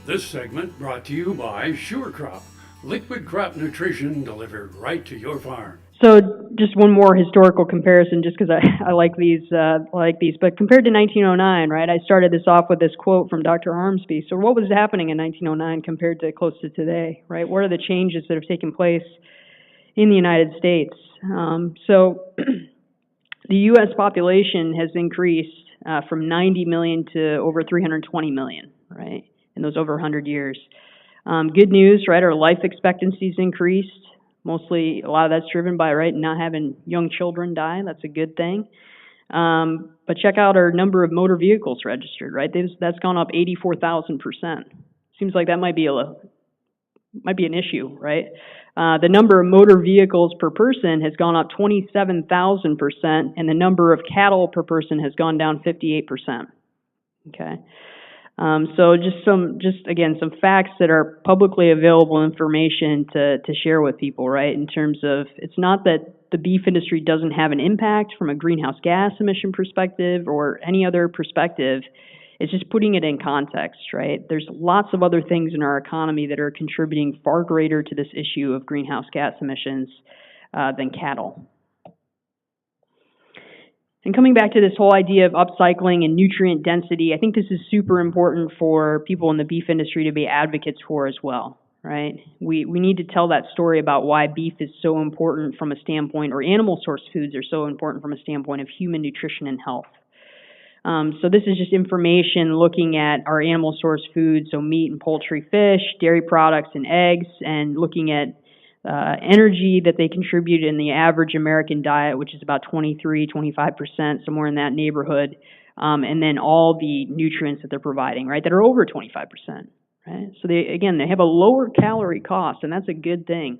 This segment brought to you by SureCrop, liquid crop nutrition delivered right to your farm. So just one more historical comparison, just because I like these, But compared to 1909, right? I started this off with this quote from Dr. Arsmsby. So what was happening in 1909 compared to close to today, right? What are the changes that have taken place in the United States? So the U.S. population has increased from 90 million to over 320 million, right? In those over 100 years. Good news, right? Our life expectancy's increased. Mostly, a lot of that's driven by, right, not having young children die. That's a good thing. But check out our number of motor vehicles registered, right? That's gone up 84,000%. Seems like that might be an issue, right? The number of motor vehicles per person has gone up 27,000%, and the number of cattle per person has gone down 58%. Okay. So again, some facts that are publicly available information to share with people, right? In terms of, it's not that the beef industry doesn't have an impact from a greenhouse gas emission perspective or any other perspective. It's just putting it in context, right? There's lots of other things in our economy that are contributing far greater to this issue of greenhouse gas emissions than cattle. And coming back to this whole idea of upcycling and nutrient density, I think this is super important for people in the beef industry to be advocates for as well, right? We need to tell that story about why beef is so important from a standpoint, or animal source foods are so important from a standpoint of human nutrition and health. So this is just information looking at our animal source foods, so meat and poultry, fish, dairy products, and eggs, and looking at energy that they contribute in the average American diet, which is about 23-25%, somewhere in that neighborhood, and then all the nutrients that they're providing, right, that are over 25%, right? So they have a lower calorie cost, and that's a good thing,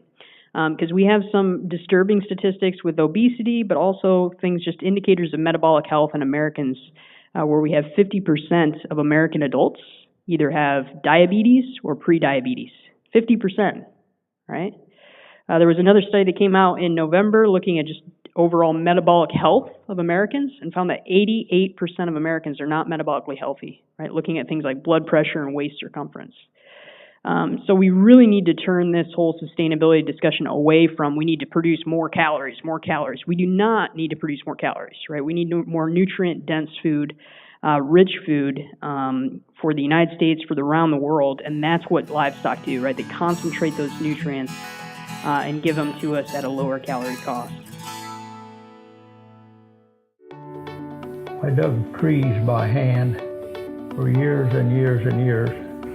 because we have some disturbing statistics with obesity, but also things, just indicators of metabolic health in Americans, where we have 50% of American adults either have diabetes or prediabetes. 50%, right? There was another study that came out in November looking at just overall metabolic health of Americans and found that 88% of Americans are not metabolically healthy, right? Looking at things like blood pressure and waist circumference. So we really need to turn this whole sustainability discussion away from, we need to produce more calories. We do not need to produce more calories, right? We need more nutrient-dense food, rich food for the United States, for around the world, and that's what livestock do, right? They concentrate those nutrients and give them to us at a lower calorie cost. I dug trees by hand for years and years and years.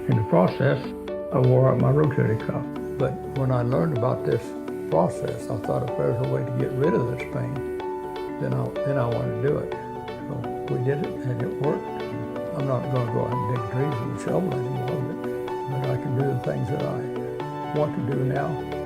In the process, I wore out my rotating cuff. But when I learned about this process, I thought if there's a way to get rid of this pain, then I wanted to do it. So we did it, and it worked. I'm not going to go out and dig trees with a shovel anymore, but I can do the things that I want to do now.